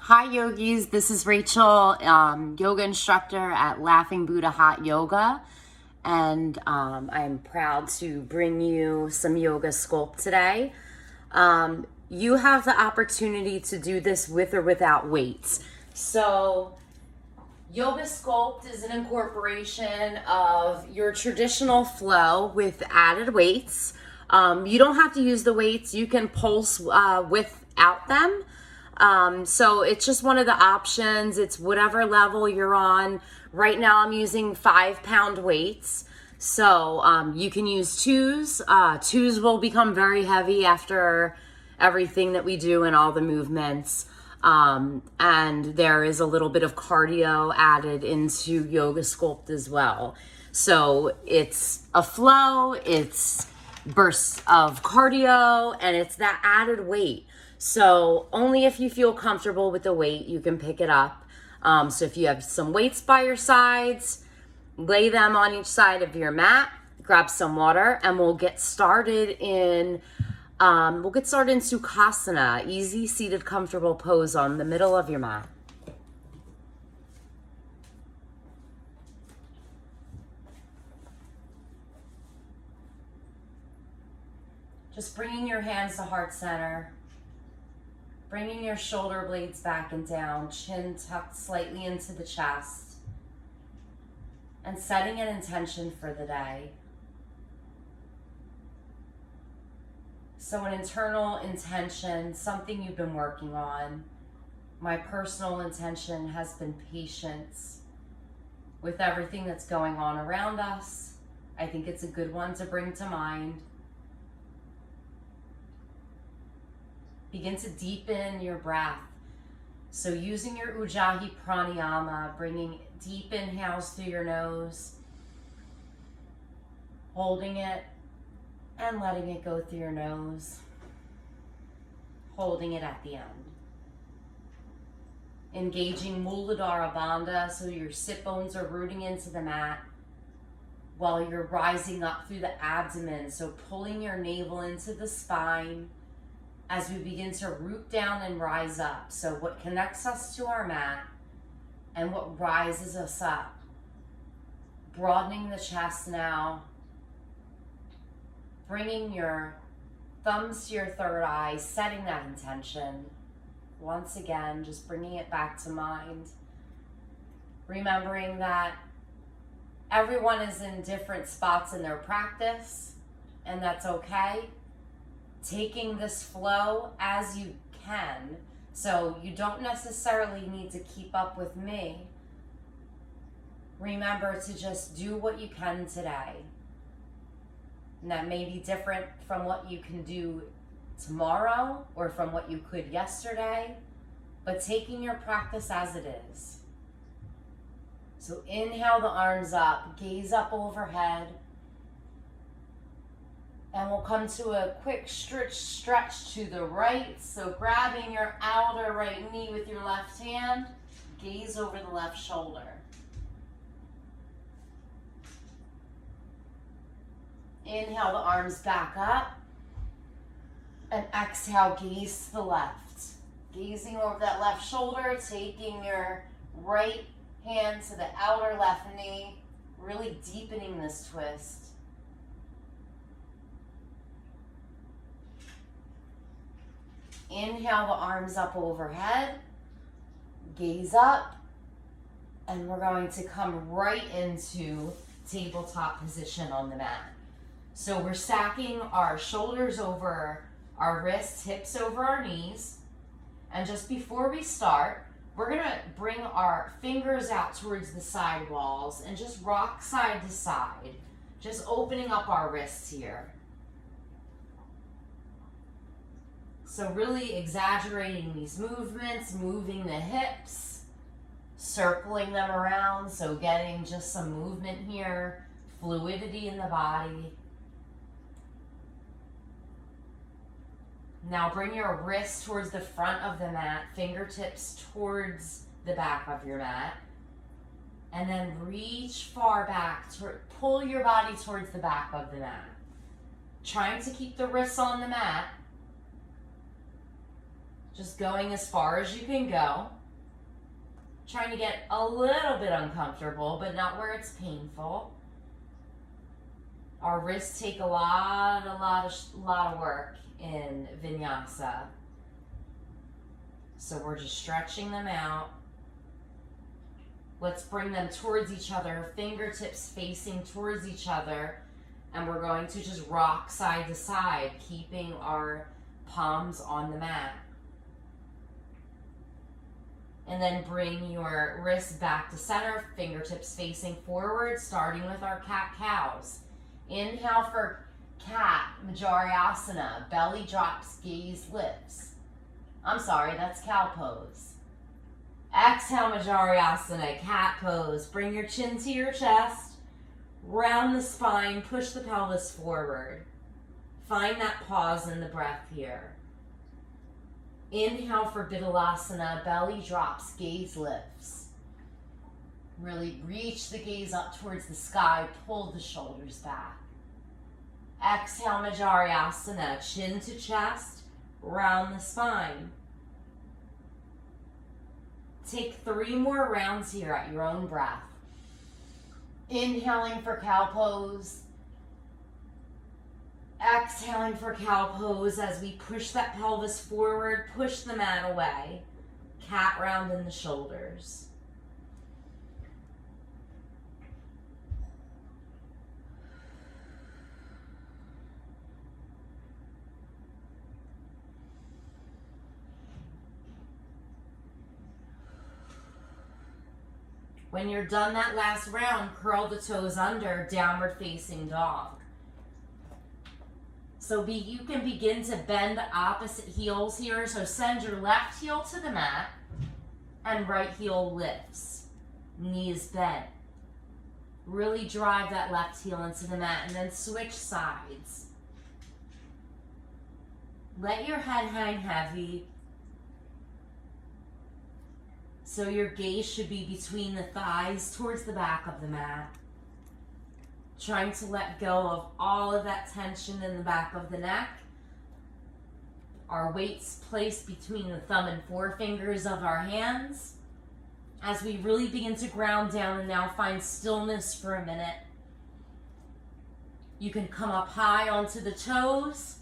Hi yogis, this is Rachel, yoga instructor at Laughing Buddha Hot Yoga, and I'm proud to bring you some yoga sculpt today. You have the opportunity to do this with or without weights. So yoga sculpt is an incorporation of your traditional flow with added weights. You don't have to use the weights, you can pulse without them. So it's just one of the options. It's whatever level you're on. Right now I'm using 5-pound weights. So you can use twos. Twos will become very heavy after everything that we do and all the movements. And there is a little bit of cardio added into yoga sculpt as well. So it's a flow, it's bursts of cardio, and it's that added weight. So only if you feel comfortable with the weight, you can pick it up. So if you have some weights by your sides, lay them on each side of your mat, grab some water, and we'll get started in Sukhasana, easy seated comfortable pose on the middle of your mat. Just bringing your hands to heart center. Bringing your shoulder blades back and down, chin tucked slightly into the chest, and setting an intention for the day. So an internal intention, something you've been working on. My personal intention has been patience with everything that's going on around us. I think it's a good one to bring to mind. Begin to deepen your breath. So using your Ujjayi pranayama, bringing deep inhales through your nose, holding it and letting it go through your nose, holding it at the end. Engaging Muladhara Bandha, so your sit bones are rooting into the mat while you're rising up through the abdomen, so pulling your navel into the spine as we begin to root down and rise up. So what connects us to our mat and what rises us up. Broadening the chest now. Bringing your thumbs to your third eye, setting that intention. Once again, just bringing it back to mind. Remembering that everyone is in different spots in their practice, and that's okay. Taking this flow as you can, so you don't necessarily need to keep up with me. Remember to just do what you can today. And that may be different from what you can do tomorrow or from what you could yesterday, but taking your practice as it is. So inhale the arms up, gaze up overhead. And we'll come to a quick stretch to the right. So grabbing your outer right knee with your left hand, gaze over the left shoulder. Inhale the arms back up. And exhale, gaze to the left. Gazing over that left shoulder, taking your right hand to the outer left knee, really deepening this twist. Inhale the arms up overhead, gaze up, and we're going to come right into tabletop position on the mat. So we're stacking our shoulders over our wrists, hips over our knees, and just before we start, we're gonna bring our fingers out towards the side walls and just rock side to side, just opening up our wrists here. So really exaggerating these movements, moving the hips, circling them around, so getting just some movement here, fluidity in the body. Now bring your wrists towards the front of the mat, fingertips towards the back of your mat, and then reach far back, pull your body towards the back of the mat. Trying to keep the wrists on the mat. Just going as far as you can go. Trying to get a little bit uncomfortable, but not where it's painful. Our wrists take a lot of work in vinyasa. So we're just stretching them out. Let's bring them towards each other, fingertips facing towards each other. And we're going to just rock side to side, keeping our palms on the mat. And then bring your wrists back to center, fingertips facing forward, starting with our cat-cows. Inhale for cat, Asana, belly drops, gaze lifts. I'm sorry, that's cow pose. Exhale, Asana, cat pose. Bring your chin to your chest, round the spine, push the pelvis forward. Find that pause in the breath here. Inhale for Vidalasana, belly drops, gaze lifts. Really reach the gaze up towards the sky, pull the shoulders back. Exhale, Asana, chin to chest, round the spine. Take 3 more rounds here at your own breath. Inhaling for cow pose. Exhaling for cow pose as we push that pelvis forward, push the mat away. Cat round in the shoulders. When you're done that last round, curl the toes under, downward facing dog. So you can begin to bend the opposite heels here. So send your left heel to the mat and right heel lifts. Knees bent. Really drive that left heel into the mat and then switch sides. Let your head hang heavy. So your gaze should be between the thighs towards the back of the mat. Trying to let go of all of that tension in the back of the neck. Our weights placed between the thumb and forefingers of our hands. As we really begin to ground down and now find stillness for a minute. You can come up high onto the toes.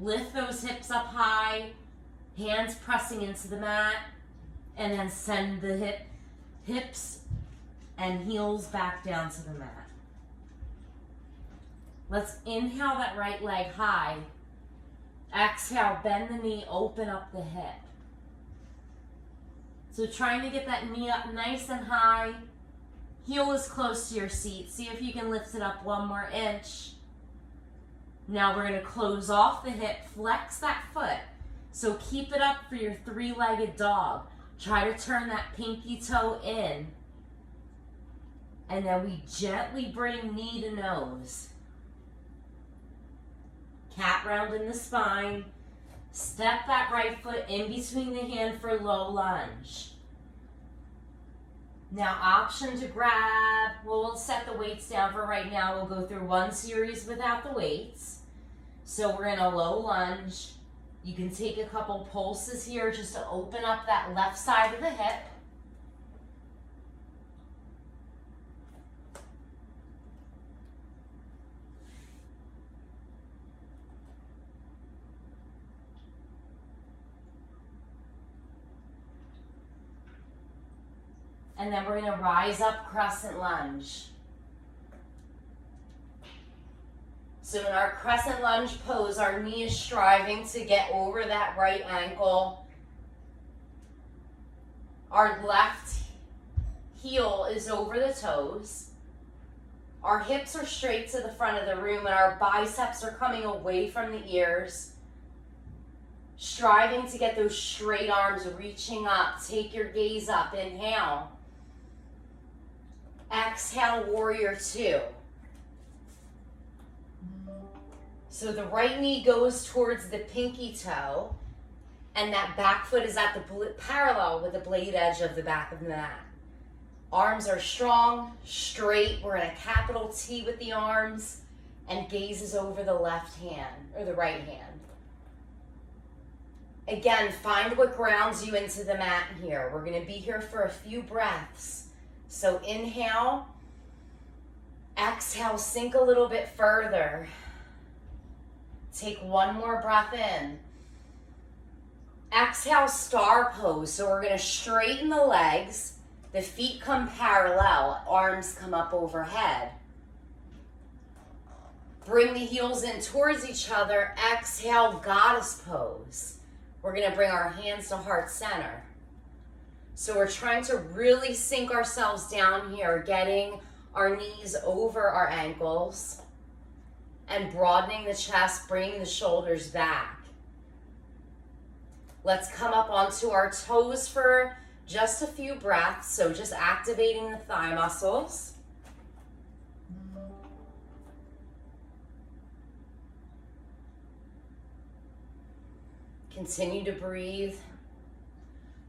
Lift those hips up high. Hands pressing into the mat. And then send the hips and heels back down to the mat. Let's inhale that right leg high. Exhale, bend the knee, open up the hip. So trying to get that knee up nice and high. Heel is close to your seat. See if you can lift it up 1 more inch. Now we're going to close off the hip, flex that foot. So keep it up for your 3-legged dog. Try to turn that pinky toe in. And then we gently bring knee to nose. Cat round in the spine. Step that right foot in between the hand for low lunge. Now option to grab. We'll set the weights down for right now. We'll go through 1 series without the weights. So we're in a low lunge. You can take a couple pulses here just to open up that left side of the hip. And then we're going to rise up Crescent Lunge. So in our Crescent Lunge pose, our knee is striving to get over that right ankle. Our left heel is over the toes. Our hips are straight to the front of the room and our biceps are coming away from the ears. Striving to get those straight arms reaching up. Take your gaze up. Inhale. Exhale, Warrior 2. So the right knee goes towards the pinky toe, and that back foot is at the parallel with the blade edge of the back of the mat. Arms are strong, straight. We're in a capital T with the arms, and gaze is over the left hand, or the right hand. Again, find what grounds you into the mat here. We're gonna be here for a few breaths. So inhale, exhale, sink a little bit further. Take one more breath in. Exhale, star pose. So we're gonna straighten the legs, the feet come parallel, arms come up overhead. Bring the heels in towards each other. Exhale, goddess pose. We're gonna bring our hands to heart center. So we're trying to really sink ourselves down here, getting our knees over our ankles and broadening the chest, bringing the shoulders back. Let's come up onto our toes for just a few breaths. So just activating the thigh muscles. Continue to breathe.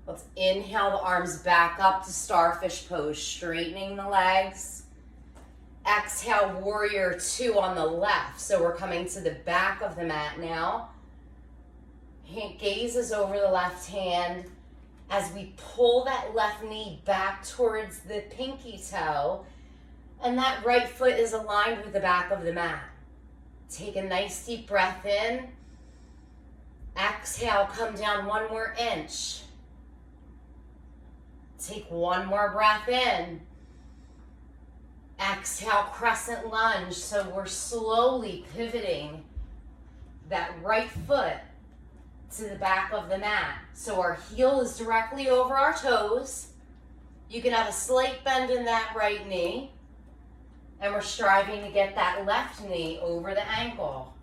Let's inhale the arms back up to starfish pose, straightening the legs. Exhale, warrior two on the left. So we're coming to the back of the mat now. Gaze is over the left hand as we pull that left knee back towards the pinky toe, and that right foot is aligned with the back of the mat. Take a nice deep breath in. Exhale, come down one more inch. Take one more breath in. Exhale, crescent lunge. So we're slowly pivoting that right foot to the back of the mat. So our heel is directly over our toes. You can have a slight bend in that right knee. And we're striving to get that left knee over the ankle.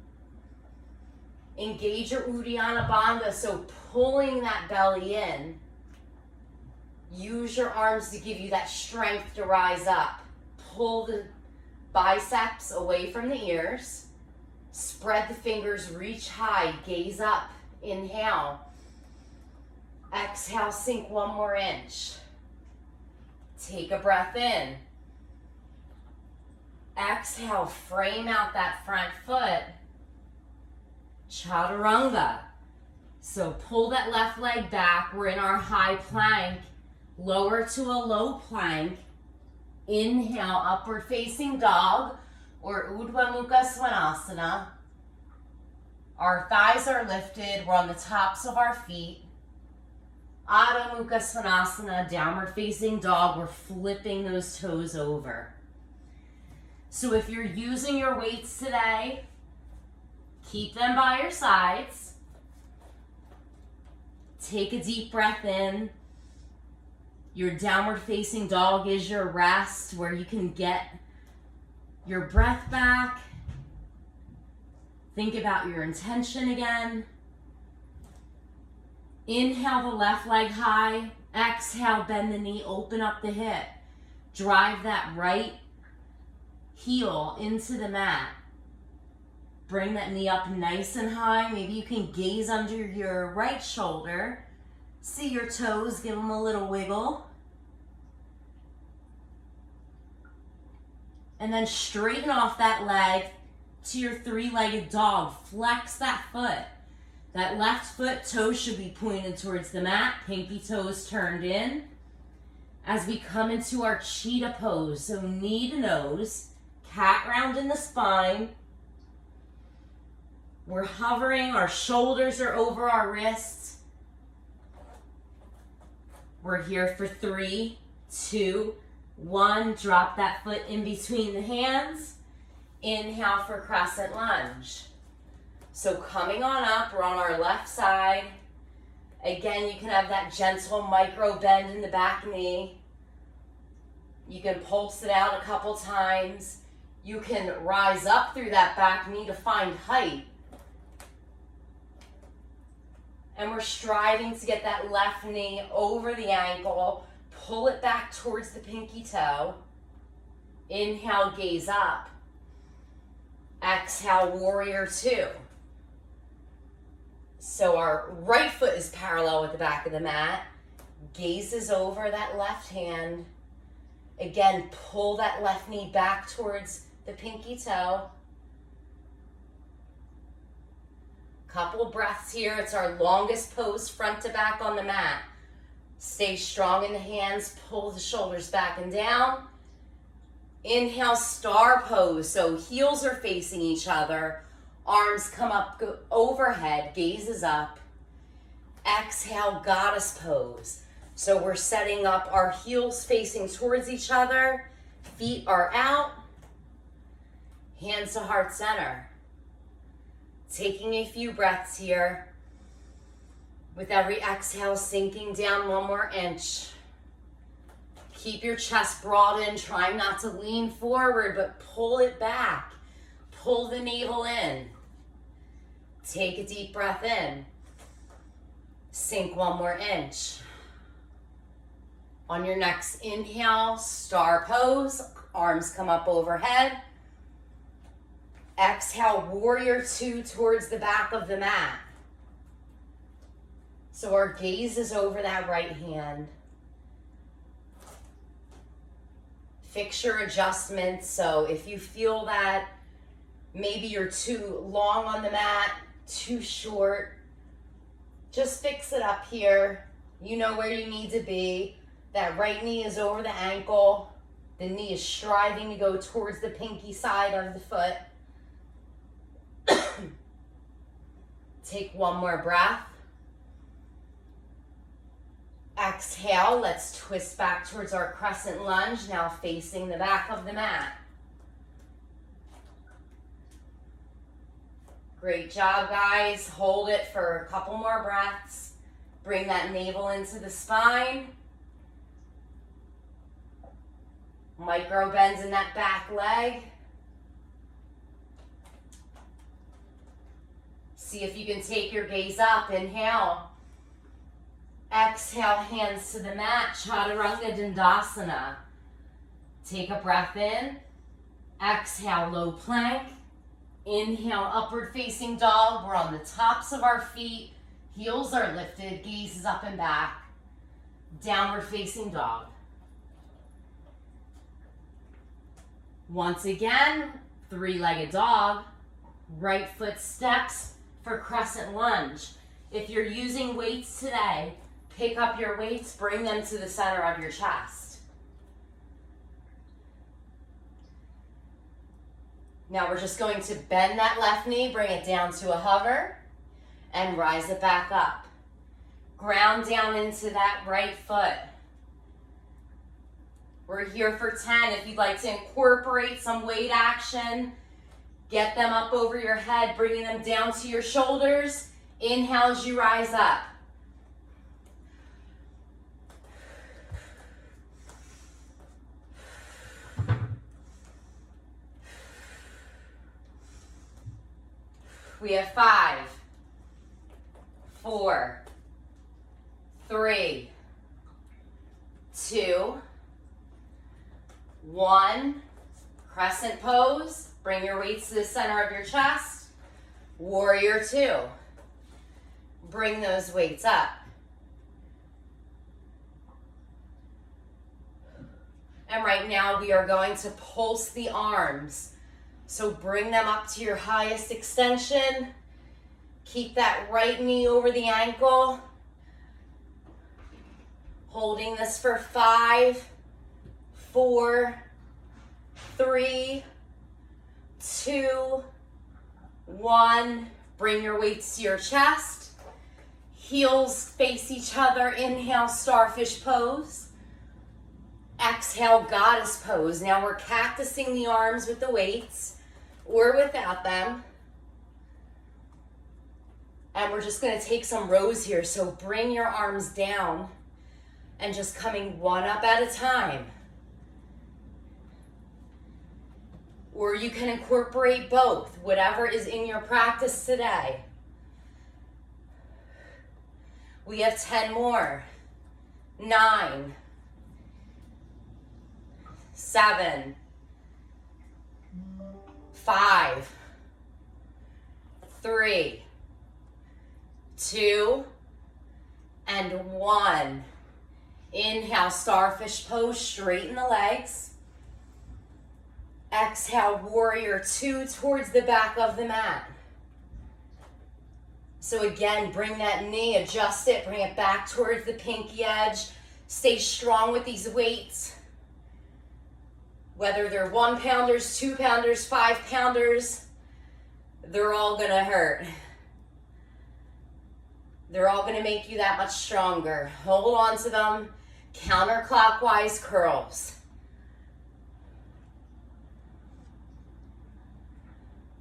Engage your Uddiyana Bandha, so pulling that belly in. Use your arms to give you that strength to rise up. Pull the biceps away from the ears. Spread the fingers, reach high, gaze up. Inhale. Exhale, sink one more inch. Take a breath in. Exhale, frame out that front foot. Chaturanga. So pull that left leg back. We're in our high plank. Lower to a low plank. Inhale, upward facing dog or Urdhva Mukha Svanasana. Our thighs are lifted. We're on the tops of our feet. Adho Mukha Svanasana, downward facing dog. We're flipping those toes over. So if you're using your weights today, keep them by your sides. Take a deep breath in. Your downward facing dog is your rest, where you can get your breath back. Think about your intention again. Inhale the left leg high. Exhale, bend the knee, open up the hip. Drive that right heel into the mat. Bring that knee up nice and high. Maybe you can gaze under your right shoulder. See your toes, give them a little wiggle. And then straighten off that leg to your three-legged dog. Flex that foot. That left foot toes should be pointed towards the mat. Pinky toes turned in. As we come into our cheetah pose, so knee to nose, cat round in the spine. We're hovering, our shoulders are over our wrists. We're here for 3, 2, 1. Drop that foot in between the hands. Inhale for crescent lunge. So coming on up, we're on our left side. Again, you can have that gentle micro bend in the back knee. You can pulse it out a couple times. You can rise up through that back knee to find height. And we're striving to get that left knee over the ankle. Pull it back towards the pinky toe. Inhale, gaze up. Exhale, warrior two. So our right foot is parallel with the back of the mat. Gaze is over that left hand. Again, pull that left knee back towards the pinky toe. Couple breaths here. It's our longest pose, front to back on the mat. Stay strong in the hands, pull the shoulders back and down. Inhale, star pose. So heels are facing each other. Arms come up, go overhead, gaze is up. Exhale, goddess pose. So we're setting up our heels facing towards each other. Feet are out. Hands to heart center. Taking a few breaths here. With every exhale, sinking down 1 more inch. Keep your chest broadened, trying not to lean forward, but pull it back. Pull the navel in. Take a deep breath in. Sink 1 more inch. On your next inhale, star pose. Arms come up overhead. Exhale, warrior 2 towards the back of the mat. So our gaze is over that right hand. Fix your adjustments. So if you feel that maybe you're too long on the mat, too short, just fix it up here. You know where you need to be. That right knee is over the ankle. The knee is striving to go towards the pinky side of the foot. Take 1 more breath. Exhale, let's twist back towards our crescent lunge, now facing the back of the mat. Great job, guys. Hold it for a couple more breaths. Bring that navel into the spine. Micro bends in that back leg. See if you can take your gaze up. Inhale. Exhale, hands to the mat. Chaturanga Dandasana. Take a breath in. Exhale, low plank. Inhale, upward facing dog. We're on the tops of our feet. Heels are lifted. Gaze is up and back. Downward facing dog. Once again, 3-legged dog. Right foot steps for crescent lunge. If you're using weights today, pick up your weights, bring them to the center of your chest. Now we're just going to bend that left knee, bring it down to a hover, and rise it back up. Ground down into that right foot. We're here for 10. If you'd like to incorporate some weight action, get them up over your head, bringing them down to your shoulders. Inhale as you rise up. We have 5, 4, 3, 2, 1. Crescent pose. Bring your weights to the center of your chest. Warrior 2. Bring those weights up. And right now we are going to pulse the arms. So bring them up to your highest extension. Keep that right knee over the ankle. Holding this for 5, 4, 3, 2, 1. Bring your weights to your chest. Heels face each other. Inhale, starfish pose. Exhale, goddess pose. Now we're cactusing the arms with the weights or without them. And we're just going to take some rows here. So bring your arms down and just coming one up at a time. Or you can incorporate both, whatever is in your practice today. We have 10 more. 9, 7, 5, 3, 2, and 1. Inhale, starfish pose, straighten the legs. Exhale, warrior 2 towards the back of the mat. So again, bring that knee, adjust it, bring it back towards the pinky edge. Stay strong with these weights. Whether they're 1 pounders, 2 pounders, 5 pounders, they're all gonna hurt. They're all gonna make you that much stronger. Hold on to them. Counterclockwise curls.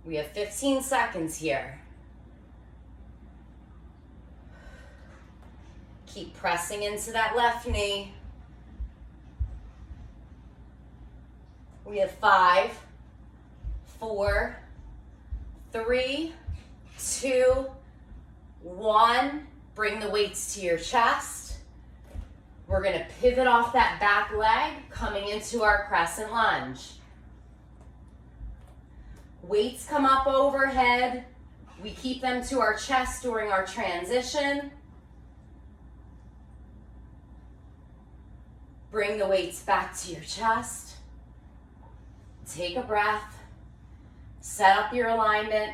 We have 15 seconds here. Keep pressing into that left knee. We have 5, 4, 3, 2, 1. Bring the weights to your chest. We're gonna pivot off that back leg, coming into our crescent lunge. Weights come up overhead. We keep them to our chest during our transition. Bring the weights back to your chest. Take a breath. Set up your alignment.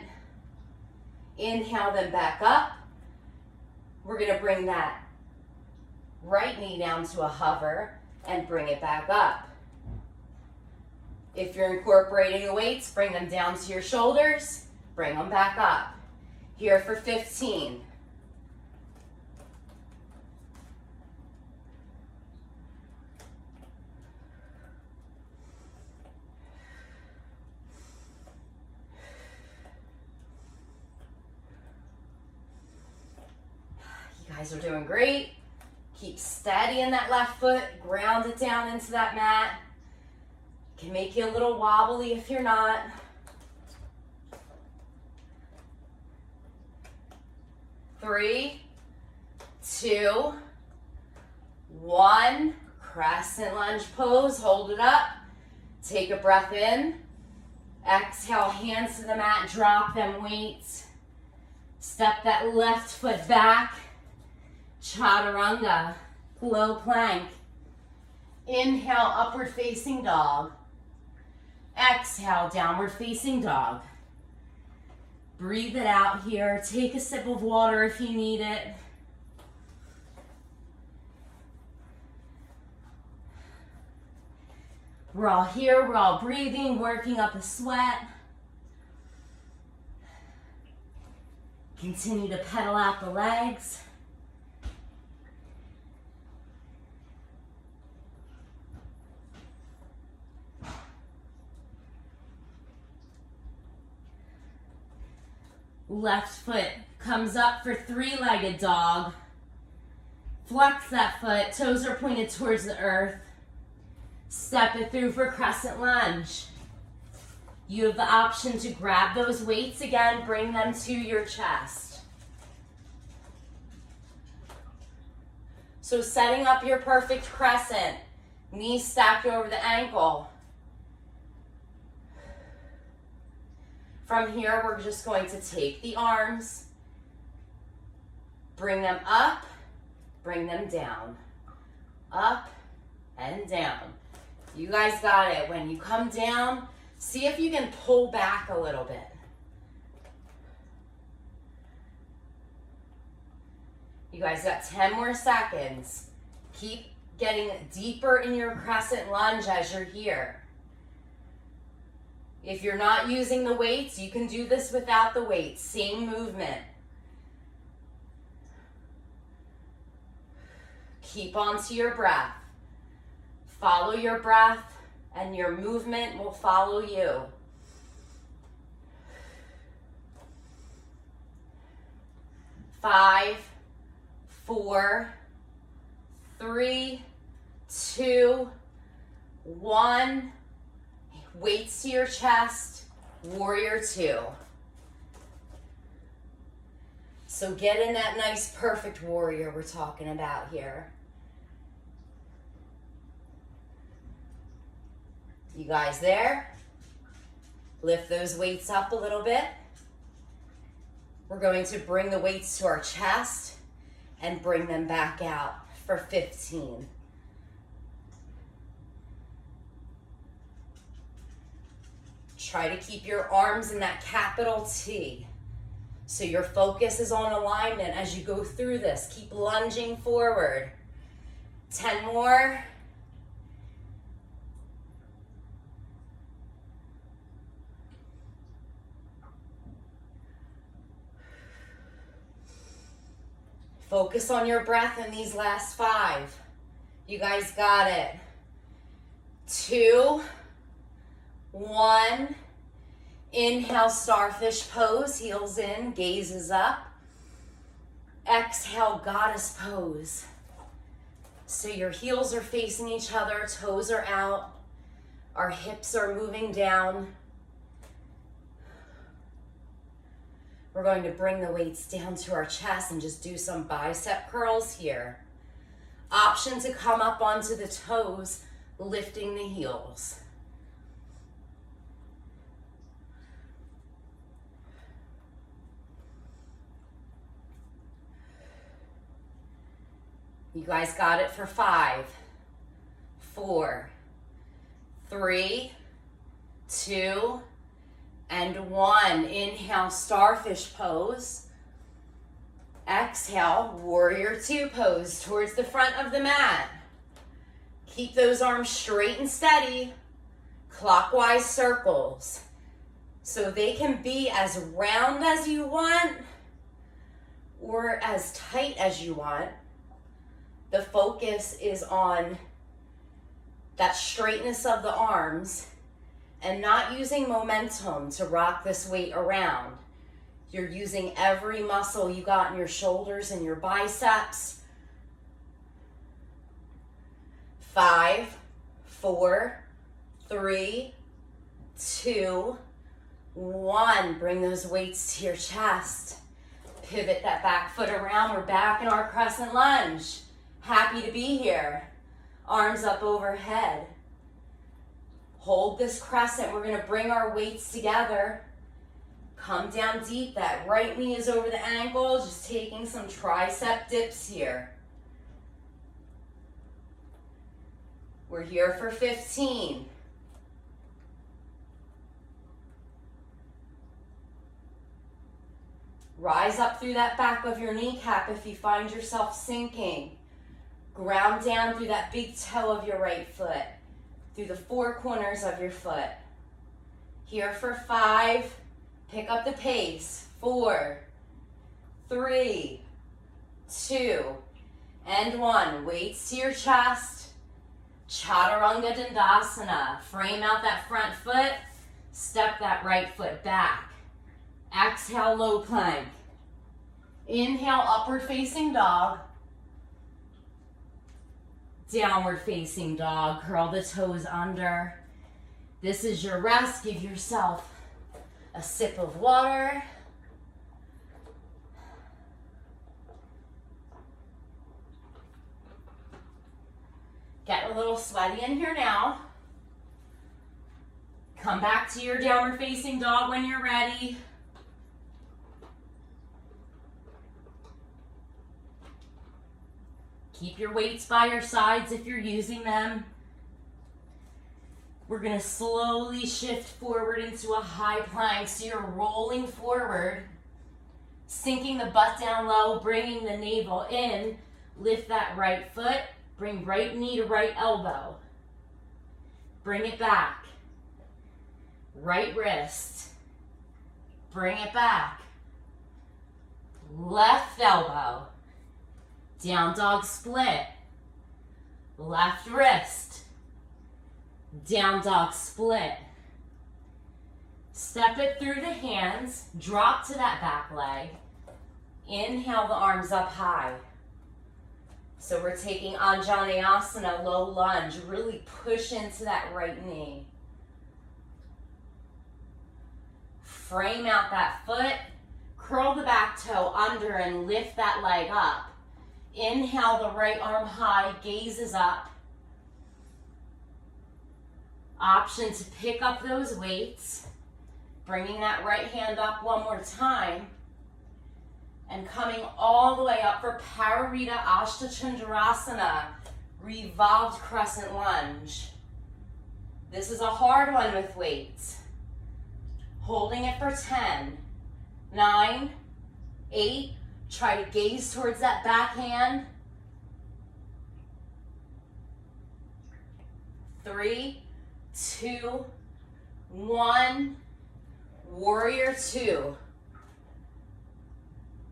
Inhale them back up. We're gonna bring that right knee down to a hover and bring it back up. If you're incorporating the weights, bring them down to your shoulders, bring them back up. Here for 15. You guys are doing great. Keep steady in that left foot, ground it down into that mat. Can make you a little wobbly if you're not. Three, 2, 1. Crescent lunge pose. Hold it up. Take a breath in. Exhale, hands to the mat. Drop them weights. Step that left foot back. Chaturanga. Low plank. Inhale, upward facing dog. Exhale, downward facing dog. Breathe it out here. Take a sip of water if you need it. We're all here, we're all breathing, working up a sweat. Continue to pedal out the legs. Left foot comes up for 3-legged dog. Flex that foot, toes are pointed towards the earth. Step it through for crescent lunge. You have the option to grab those weights again, bring them to your chest. So setting up your perfect crescent, knees stacked over the ankle. From here, we're just going to take the arms, bring them up, bring them down, up and down. You guys got it. When you come down, see if you can pull back a little bit. You guys got 10 more seconds. Keep getting deeper in your crescent lunge as you're here. If you're not using the weights, you can do this without the weights. Same movement. Keep on to your breath. Follow your breath and your movement will follow you. 5, 4, 3, 2, 1. Weights to your chest, warrior 2. So get in that nice perfect warrior we're talking about here. You guys there? Lift those weights up a little bit. We're going to bring the weights to our chest and bring them back out for 15. Try to keep your arms in that capital T. So your focus is on alignment as you go through this. Keep lunging forward. 10 more. Focus on your breath in these last 5. You guys got it. 2, 1. Inhale, starfish pose, heels in, gazes up. Exhale, goddess pose. So your heels are facing each other, toes are out, our hips are moving down. We're going to bring the weights down to our chest and just do some bicep curls here. Option to come up onto the toes, lifting the heels. You guys got it for 5, 4, 3, 2, and 1. Inhale, starfish pose. Exhale, warrior 2 pose towards the front of the mat. Keep those arms straight and steady. Clockwise circles. So they can be as round as you want or as tight as you want. The focus is on that straightness of the arms and not using momentum to rock this weight around. You're using every muscle you got in your shoulders and your biceps. 5, 4, 3, 2, 1. Bring those weights to your chest. Pivot that back foot around. We're back in our crescent lunge. Happy to be here. Arms up overhead. Hold this crescent. We're going to bring our weights together. Come down deep. That right knee is over the ankle. Just taking some tricep dips here. We're here for 15. Rise up through that back of your kneecap if you find yourself sinking. Ground down through that big toe of your right foot, through the 4 corners of your foot. Here for 5. Pick up the pace. 4, 3, 2, and 1. Weights to your chest. Chaturanga Dandasana. Frame out that front foot. Step that right foot back. Exhale, low plank. Inhale, upward facing dog. Downward facing dog. Curl the toes under. This is your rest. Give yourself a sip of water. Get a little sweaty in here now. Come back to your downward facing dog when you're ready. Keep your weights by your sides if you're using them. We're going to slowly shift forward into a high plank. So you're rolling forward, sinking the butt down low, bringing the navel in. Lift that right foot. Bring right knee to right elbow. Bring it back. Right wrist. Bring it back. Left elbow. Down dog split. Left wrist. Down dog split. Step it through the hands. Drop to that back leg. Inhale the arms up high. So we're taking Anjaneyasana, low lunge. Really push into that right knee. Frame out that foot. Curl the back toe under and lift that leg up. Inhale the right arm high, gazes up. Option to pick up those weights. Bringing that right hand up one more time. And coming all the way up for Pararita Ashtachandrasana, Revolved Crescent Lunge. This is a hard one with weights. Holding it for 10, 9, 8, try to gaze towards that back hand. 3, 2, 1, warrior 2.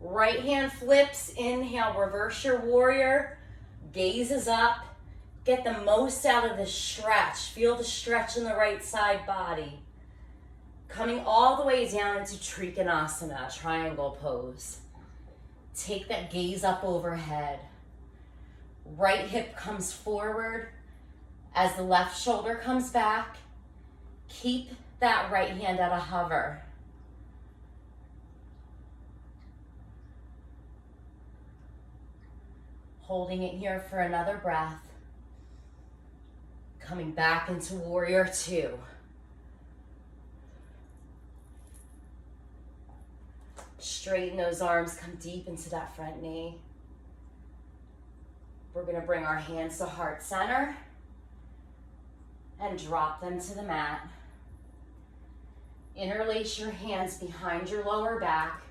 Right hand flips, inhale, reverse your warrior, gaze is up. Get the most out of the stretch. Feel the stretch in the right side body. Coming all the way down into Trikonasana, triangle pose. Take that gaze up overhead. Right hip comes forward as the left shoulder comes back. Keep that right hand at a hover. Holding it here for another breath. Coming back into warrior 2. Straighten those arms, come deep into that front knee. We're gonna bring our hands to heart center and drop them to the mat. Interlace your hands behind your lower back.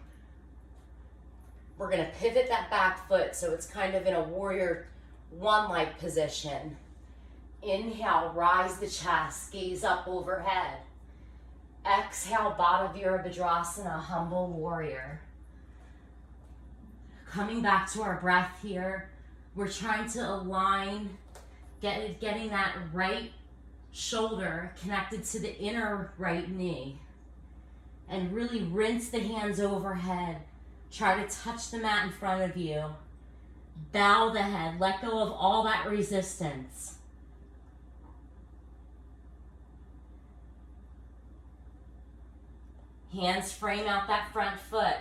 We're gonna pivot that back foot so it's kind of in a warrior 1-like position. Inhale, rise the chest, gaze up overhead. Exhale, Baddha Virabhadrasana, humble warrior. Coming back to our breath here, we're trying to align, getting that right shoulder connected to the inner right knee. And really rinse the hands overhead. Try to touch the mat in front of you. Bow the head, let go of all that resistance. Hands frame out that front foot.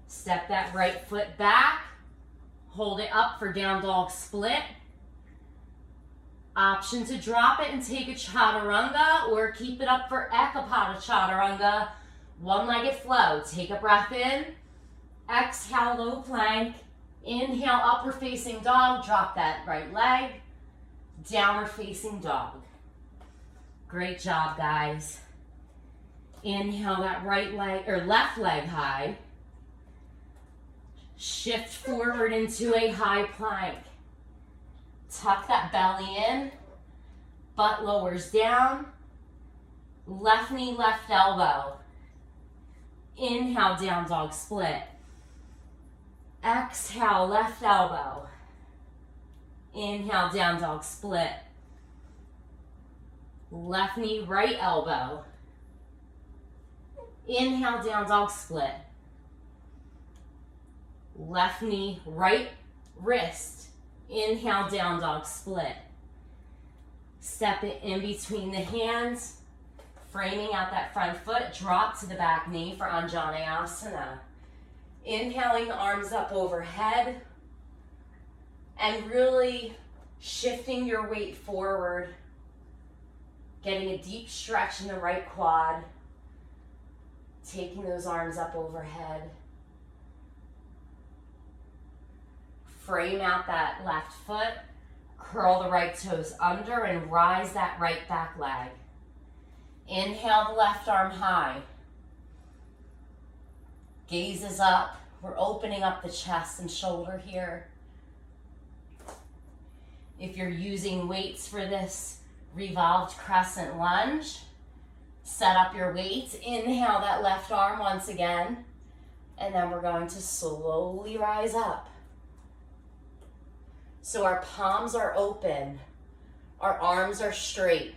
Step that right foot back. Hold it up for down dog split. Option to drop it and take a Chaturanga or keep it up for Ekapada Chaturanga. One-legged flow. Take a breath in. Exhale, low plank. Inhale, upward facing dog. Drop that right leg. Downward facing dog. Great job, guys. Inhale that right leg or left leg high. Shift forward into a high plank. Tuck that belly in. Butt lowers down. Left knee, left elbow. Inhale, down dog split. Exhale, left elbow. Inhale, down dog split. Left knee, right elbow. Inhale, down dog split. Left knee, right wrist. Inhale, down dog split. Step it in between the hands, framing out that front foot. Drop to the back knee for Anjaneyasana. Inhaling the arms up overhead and really shifting your weight forward. Getting a deep stretch in the right quad. Taking those arms up overhead. Frame out that left foot. Curl the right toes under and rise that right back leg. Inhale the left arm high. Gaze is up. We're opening up the chest and shoulder here. If you're using weights for this Revolved Crescent Lunge, set up your weights. Inhale that left arm once again. And then we're going to slowly rise up. So our palms are open. Our arms are straight.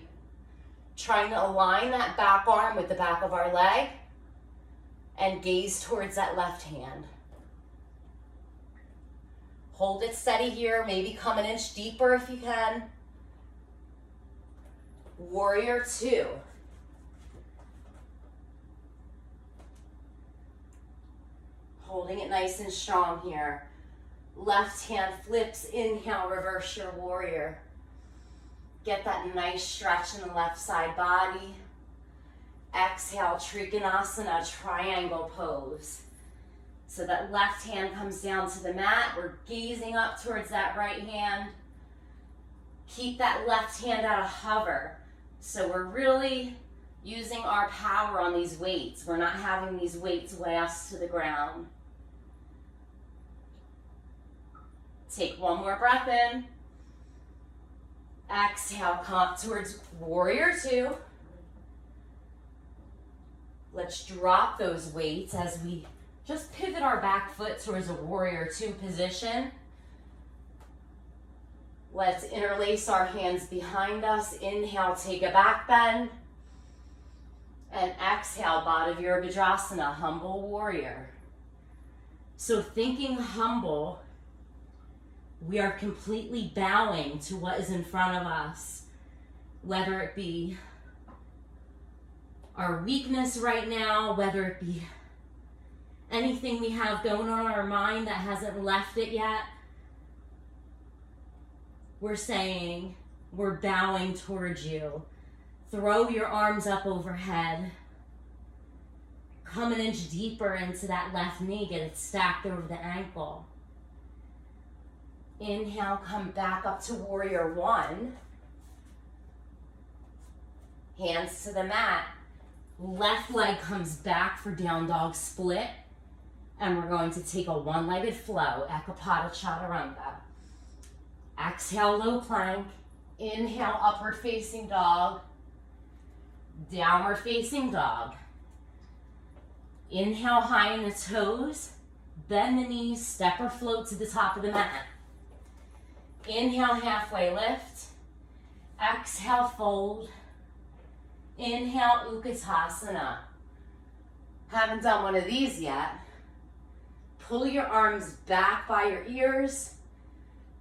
Trying to align that back arm with the back of our leg. And gaze towards that left hand. Hold it steady here. Maybe come an inch deeper if you can. Warrior 2. Holding it nice and strong here. Left hand flips, inhale, reverse your warrior. Get that nice stretch in the left side body. Exhale, Trikonasana, triangle pose. So that left hand comes down to the mat. We're gazing up towards that right hand. Keep that left hand at a hover. So we're really using our power on these weights. We're not having these weights weigh us to the ground. Take one more breath in. Exhale, come up towards warrior two. Let's drop those weights as we just pivot our back foot towards a warrior two position. Let's interlace our hands behind us. Inhale, take a back bend. And exhale, Baddha Virabhadrasana, humble warrior. So thinking humble, we are completely bowing to what is in front of us, whether it be our weakness right now, whether it be anything we have going on in our mind that hasn't left it yet. We're saying, we're bowing towards you. Throw your arms up overhead. Come an inch deeper into that left knee, get it stacked over the ankle. Inhale, come back up to warrior one. Hands to the mat. Left leg comes back for down dog split. And we're going to take a one-legged flow, Ekapada Chaturanga. Exhale, low plank. Inhale, upward facing dog. Downward facing dog. Inhale, high in the toes. Bend the knees, step or float to the top of the mat. Inhale, halfway lift. Exhale, fold. Inhale, Utkatasana. Haven't done one of these yet. Pull your arms back by your ears.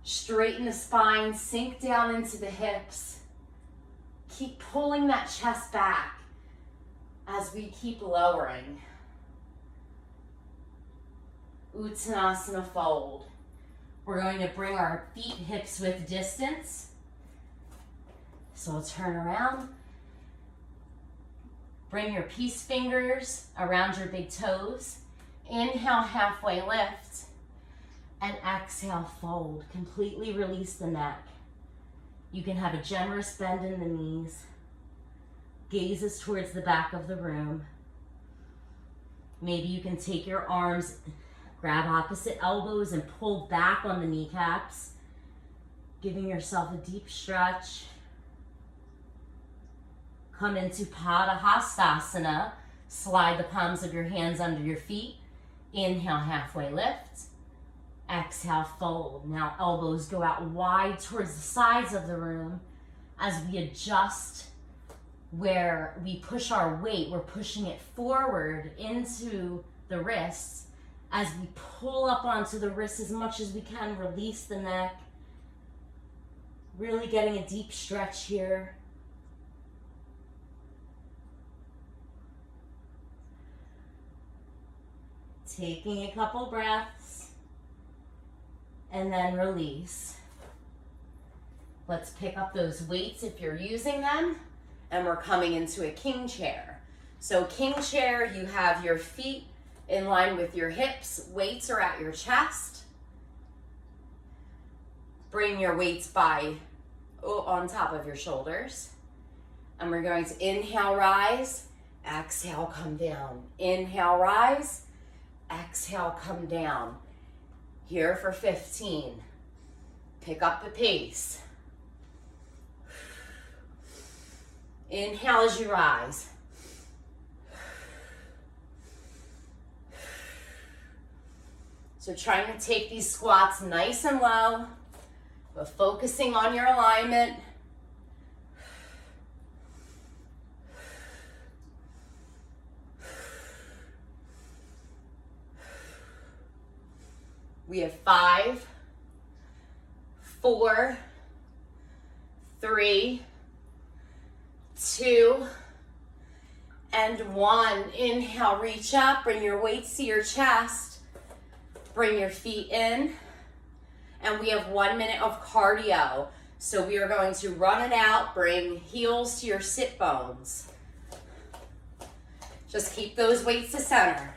Straighten the spine, sink down into the hips. Keep pulling that chest back as we keep lowering. Uttanasana fold. We're going to bring our feet hips width distance. So we'll turn around. Bring your peace fingers around your big toes. Inhale, halfway lift. And exhale, fold. Completely release the neck. You can have a generous bend in the knees. Gazes towards the back of the room. Maybe you can take your arms, grab opposite elbows and pull back on the kneecaps. Giving yourself a deep stretch. Come into Padahastasana. Slide the palms of your hands under your feet. Inhale, halfway lift. Exhale, fold. Now elbows go out wide towards the sides of the room as we adjust where we push our weight. We're pushing it forward into the wrists. As we pull up onto the wrists as much as we can, release the neck. Really getting a deep stretch here. Taking a couple breaths. And then release. Let's pick up those weights if you're using them. And we're coming into a king chair. So king chair, you have your feet in line with your hips. Weights are at your chest. Bring your weights on top of your shoulders. And we're going to inhale, rise. Exhale, come down. Inhale, rise. Exhale, come down. Here for 15. Pick up the pace. Inhale as you rise. So trying to take these squats nice and low, but focusing on your alignment. We have 5, 4, 3, 2, and 1. Inhale, reach up, bring your weights to your chest, bring your feet in, and we have 1 minute of cardio. So we are going to run it out, bring heels to your sit bones. Just keep those weights to center.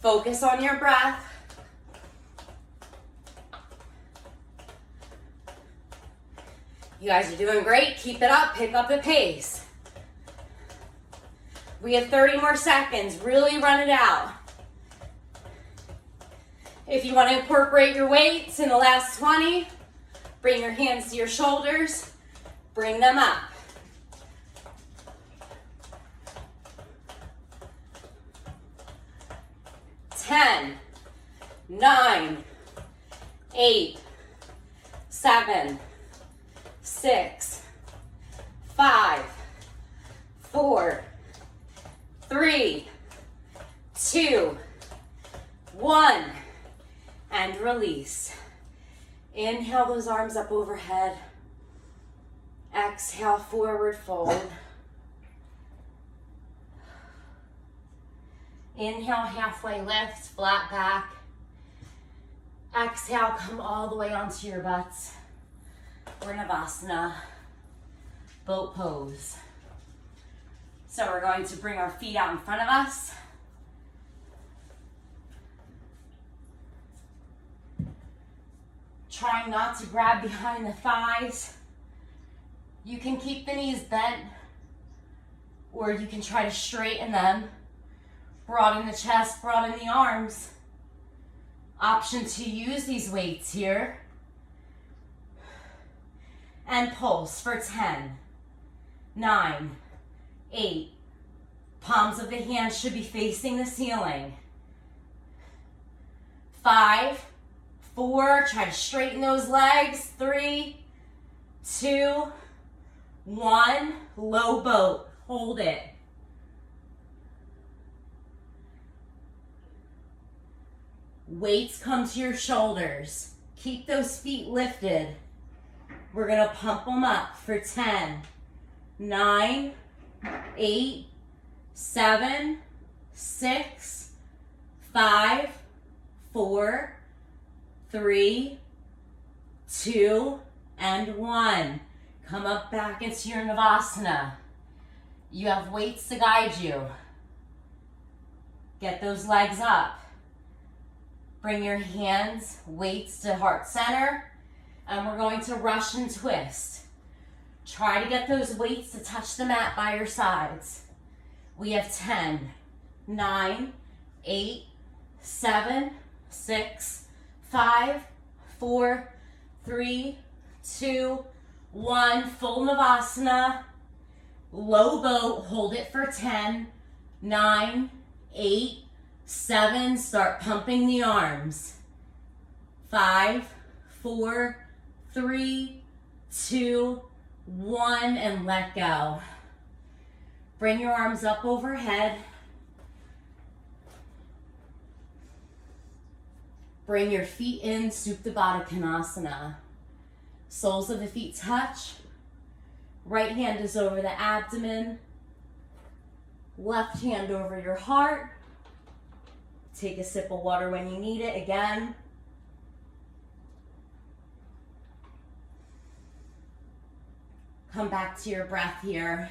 Focus on your breath. You guys are doing great. Keep it up. Pick up the pace. We have 30 more seconds. Really run it out. If you want to incorporate your weights in the last 20, bring your hands to your shoulders. Bring them up. 10, 9, 8, 7, 6, 5, 4, 3, 2, 1, and release. Inhale those arms up overhead. Exhale, forward fold. Inhale, halfway lift, flat back. Exhale, come all the way onto your butts. We're in Savasana, boat pose. So we're going to bring our feet out in front of us. Trying not to grab behind the thighs. You can keep the knees bent, or you can try to straighten them. Broaden the chest, broaden the arms. Option to use these weights here. And pulse for 10, 9, 8. Palms of the hands should be facing the ceiling. 5, 4, try to straighten those legs. 3, 2, 1, low boat, hold it. Weights come to your shoulders. Keep those feet lifted. We're gonna pump them up for 10, 9, 8, 7, 6, 5, 4, 3, 2, and 1. Come up back into your Savasana. You have weights to guide you. Get those legs up. Bring your hands, weights to heart center, and we're going to rush and twist. Try to get those weights to touch the mat by your sides. We have 10, 9, 8, 7, 6, 5, 4, 3, 2, 1. Full Savasana. Low boat, hold it for 10, 9, 8, 7, start pumping the arms. 5, 4, 3, 2, 1, and let go. Bring your arms up overhead. Bring your feet in, Supta Baddha Konasana. Soles of the feet touch. Right hand is over the abdomen. Left hand over your heart. Take a sip of water when you need it again. Come back to your breath here.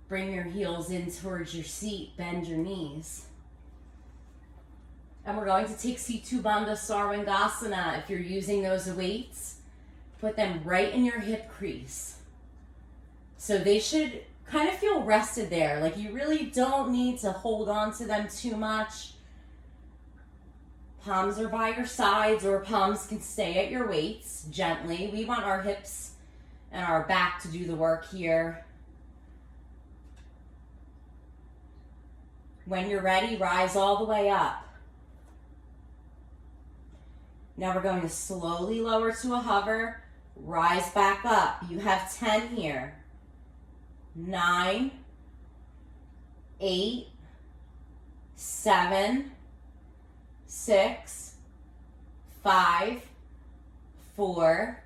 Bring your heels in towards your seat, bend your knees. And we're going to take C2 Bandha Sarvangasana. If you're using those weights, put them right in your hip crease. So they should kind of feel rested there. Like you really don't need to hold on to them too much. Palms are by your sides, or palms can stay at your weights gently. We want our hips and our back to do the work here. When you're ready, rise all the way up. Now we're going to slowly lower to a hover, rise back up. You have 10 here. 9, 8, 7, 6, 5, 4,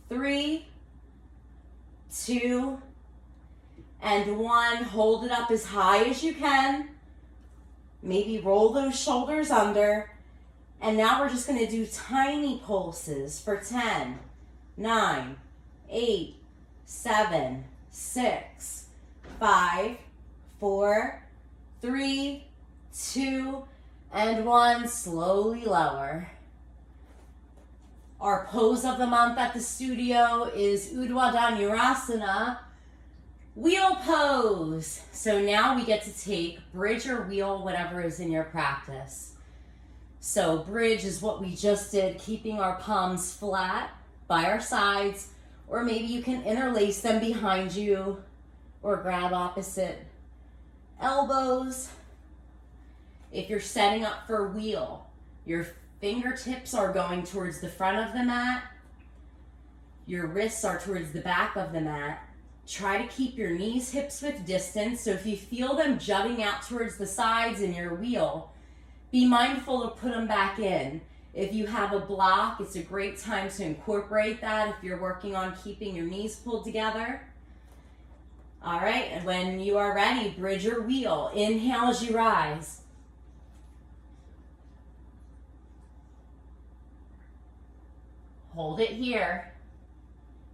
3, 2, and 1. Hold it up as high as you can. Maybe roll those shoulders under. And now we're just going to do tiny pulses for 10, 9, 8, 7, 6, 5, 4, 3, 2, and 1. Slowly lower. Our pose of the month at the studio is Urdhva Dhanurasana, wheel pose. So now we get to take bridge or wheel, whatever is in your practice. So bridge is what we just did, keeping our palms flat by our sides, or maybe you can interlace them behind you or grab opposite elbows. If you're setting up for wheel, your fingertips are going towards the front of the mat. Your wrists are towards the back of the mat. Try to keep your knees, hips width distance. So if you feel them jutting out towards the sides in your wheel, be mindful to put them back in. If you have a block, it's a great time to incorporate that if you're working on keeping your knees pulled together. All right, and when you are ready, bridge or wheel. Inhale as you rise. Hold it here.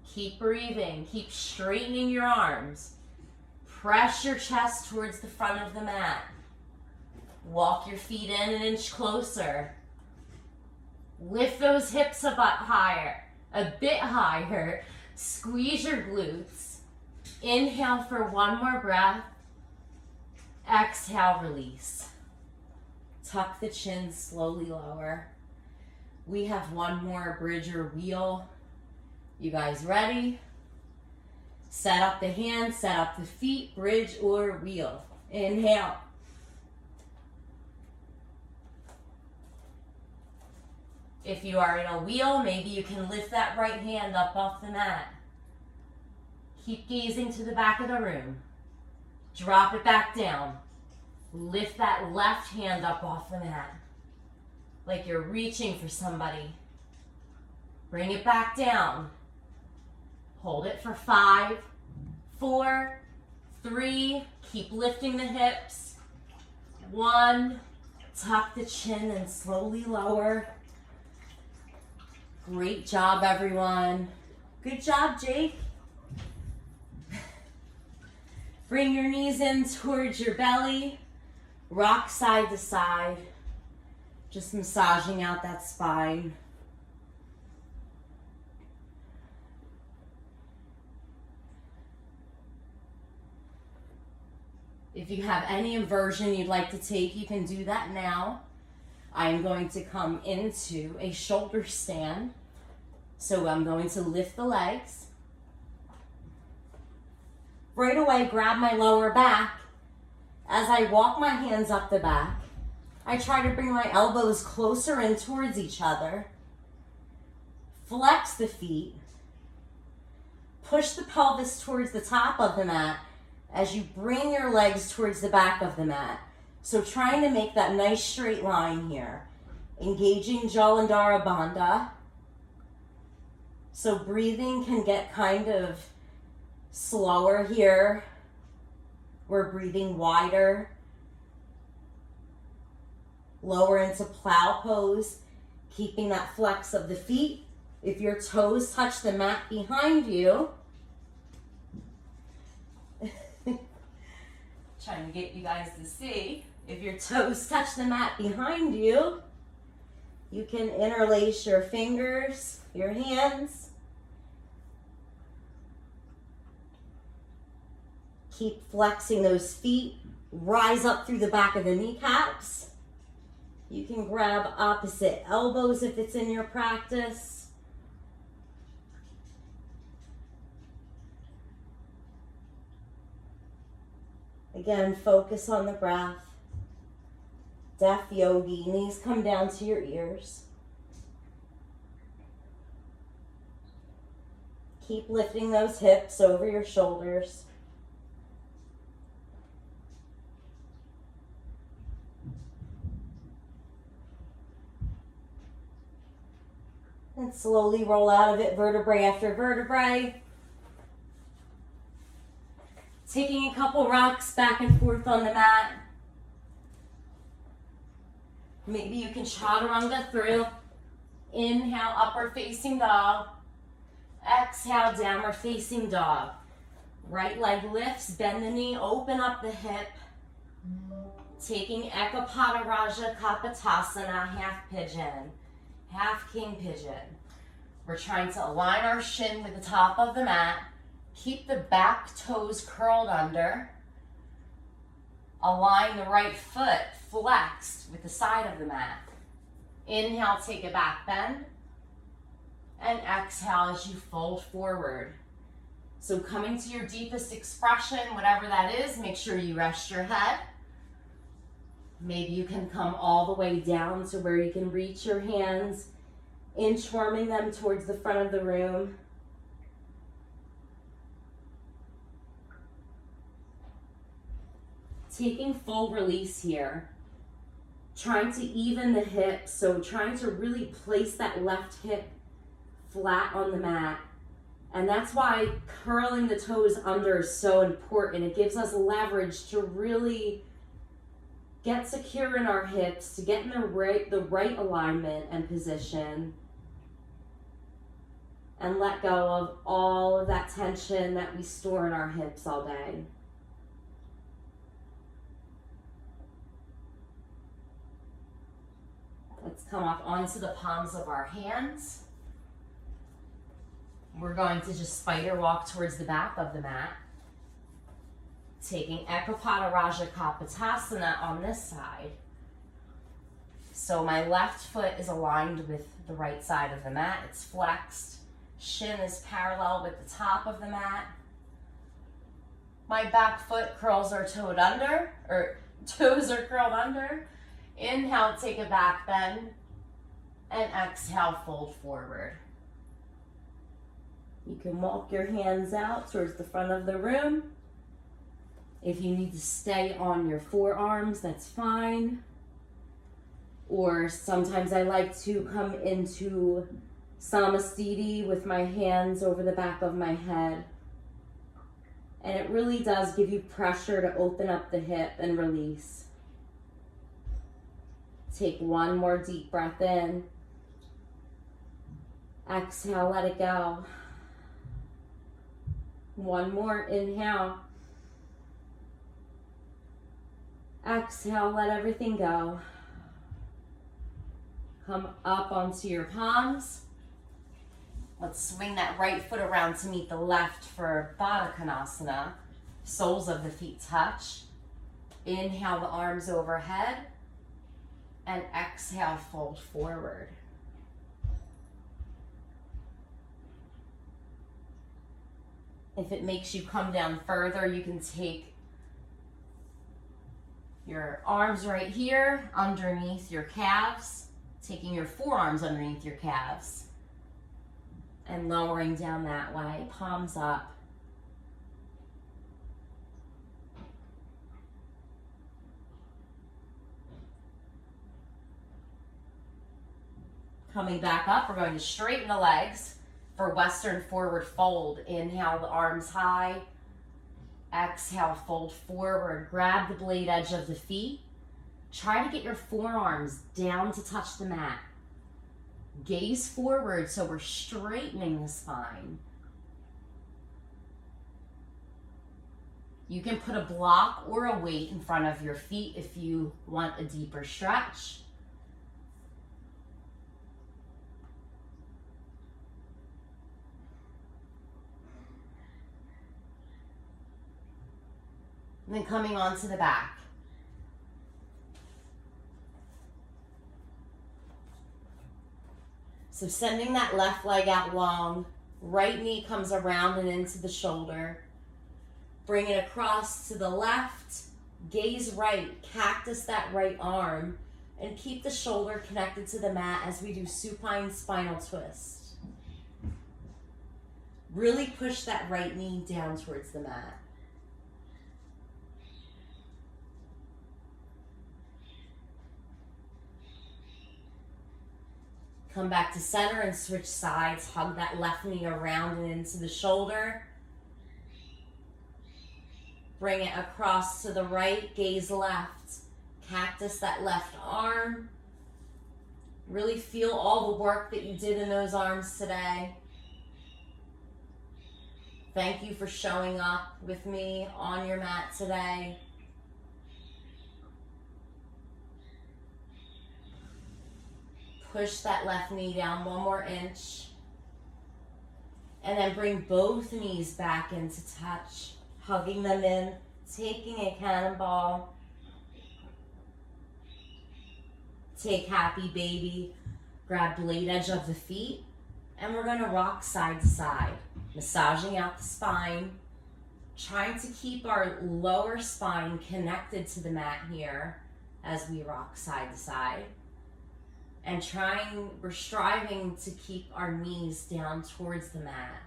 Keep breathing. Keep straightening your arms. Press your chest towards the front of the mat. Walk your feet in an inch closer. Lift those hips a bit higher. Squeeze your glutes. Inhale for one more breath. Exhale, release. Tuck the chin, slowly lower. We have one more bridge or wheel. You guys ready? Set up the hands, set up the feet, bridge or wheel. Inhale. If you are in a wheel, maybe you can lift that right hand up off the mat. Keep gazing to the back of the room. Drop it back down. Lift that left hand up off the mat, like you're reaching for somebody. Bring it back down. Hold it for 5, 4, 3. Keep lifting the hips. 1. Tuck the chin and slowly lower. Great job, everyone. Good job, Jake. Bring your knees in towards your belly. Rock side to side. Just massaging out that spine. If you have any inversion you'd like to take, you can do that now. I am going to come into a shoulder stand. So I'm going to lift the legs. Right away, grab my lower back. As I walk my hands up the back, I try to bring my elbows closer in towards each other. Flex the feet. Push the pelvis towards the top of the mat as you bring your legs towards the back of the mat. So trying to make that nice straight line here. Engaging Jalandhara Bandha. So breathing can get kind of slower here. We're breathing wider. Lower into plow pose, keeping that flex of the feet. If your toes touch the mat behind you, trying to get you guys to see, if your toes touch the mat behind you, you can interlace your fingers, your hands. Keep flexing those feet. Rise up through the back of the kneecaps. You can grab opposite elbows if it's in your practice. Again, focus on the breath. Deaf yogi, knees come down to your ears. Keep lifting those hips over your shoulders. And slowly roll out of it, vertebrae after vertebrae. Taking a couple rocks back and forth on the mat. Maybe you can chaturanga through. Inhale, upward facing dog. Exhale, downward facing dog. Right leg lifts, bend the knee, open up the hip. Taking Ekapada Raja Kapotasana, half pigeon. Half king pigeon. We're trying to align our shin with the top of the mat. Keep the back toes curled under. Align the right foot flexed with the side of the mat. Inhale, take a back bend. And exhale as you fold forward. So coming to your deepest expression, whatever that is, make sure you rest your head. Maybe you can come all the way down to where you can reach your hands, inchworming them towards the front of the room. Taking full release here. Trying to even the hips, so trying to really place that left hip flat on the mat. And that's why curling the toes under is so important. It gives us leverage to really get secure in our hips, to get in the right alignment and position, and let go of all of that tension that we store in our hips all day. Let's come up onto the palms of our hands. We're going to just spider walk towards the back of the mat. Taking Ekapada Raja Kapotasana on this side. So my left foot is aligned with the right side of the mat. It's flexed. Shin is parallel with the top of the mat. My back foot curls are toed under, or toes are curled under. Inhale, take a back bend, and exhale, fold forward. You can walk your hands out towards the front of the room. If you need to stay on your forearms, that's fine. Or sometimes I like to come into Samasthiti with my hands over the back of my head. And it really does give you pressure to open up the hip and release. Take one more deep breath in. Exhale, let it go. One more inhale. Exhale, let everything go. Come up onto your palms. Let's swing that right foot around to meet the left for Baddha Konasana. Soles of the feet touch. Inhale the arms overhead. And exhale, fold forward. If it makes you come down further, you can take your arms right here underneath your calves, taking your forearms underneath your calves, and lowering down that way, palms up. Coming back up, we're going to straighten the legs for Western Forward Fold. Inhale the arms high. Exhale, fold forward. Grab the blade edge of the feet. Try to get your forearms down to touch the mat. Gaze forward so we're straightening the spine. You can put a block or a weight in front of your feet if you want a deeper stretch. And then coming onto the back. So sending that left leg out long, right knee comes around and into the shoulder. Bring it across to the left, gaze right, cactus that right arm, and keep the shoulder connected to the mat as we do supine spinal twist. Really push that right knee down towards the mat. Come back to center and switch sides. Hug that left knee around and into the shoulder. Bring it across to the right, gaze left. Cactus that left arm. Really feel all the work that you did in those arms today. Thank you for showing up with me on your mat today. Push that left knee down one more inch. And then bring both knees back into touch, hugging them in, taking a cannonball. Take happy baby, grab blade edge of the feet, and we're gonna rock side to side, massaging out the spine, trying to keep our lower spine connected to the mat here as we rock side to side. And we're striving to keep our knees down towards the mat.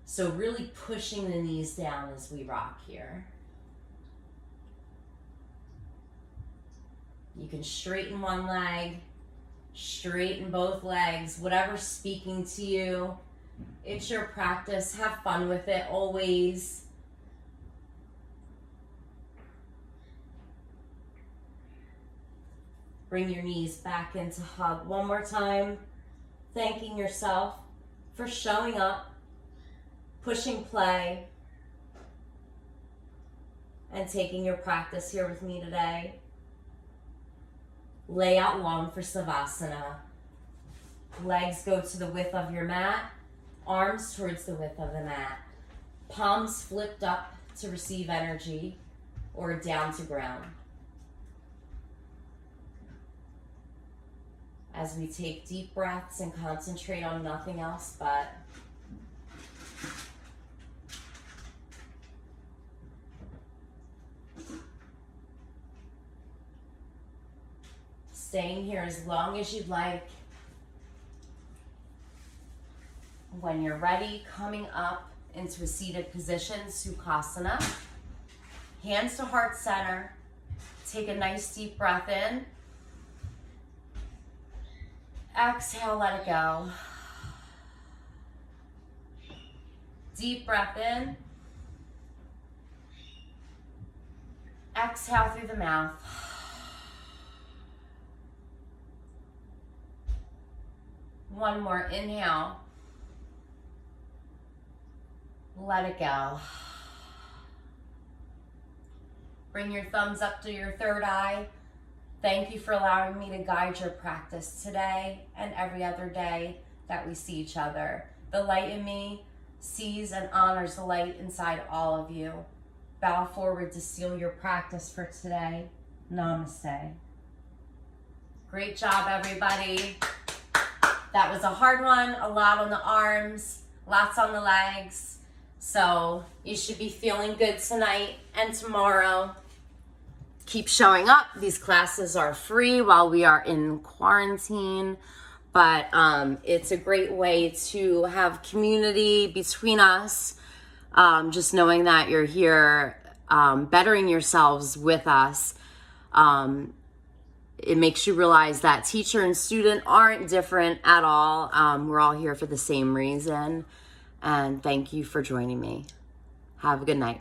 So really pushing the knees down as we rock here. You can straighten one leg, straighten both legs, whatever's speaking to you. It's your practice. Have fun with it always. Bring your knees back into hug one more time, thanking yourself for showing up, pushing play, and taking your practice here with me today. Lay out long for Savasana. Legs go to the width of your mat, arms towards the width of the mat. Palms flipped up to receive energy or down to ground. As we take deep breaths and concentrate on nothing else but staying here as long as you'd like. When you're ready, coming up into a seated position, Sukhasana. Hands to heart center. Take a nice deep breath in. Exhale, let it go. Deep breath in. Exhale through the mouth. One more inhale. Let it go. Bring your thumbs up to your third eye. Thank you for allowing me to guide your practice today and every other day that we see each other. The light in me sees and honors the light inside all of you. Bow forward to seal your practice for today. Namaste. Great job, everybody. That was a hard one, a lot on the arms, lots on the legs. So you should be feeling good tonight and tomorrow. Keep showing up. These classes are free while we are in quarantine, but it's a great way to have community between us. Just knowing that you're here, bettering yourselves with us. It makes you realize that teacher and student aren't different at all. We're all here for the same reason. And thank you for joining me. Have a good night.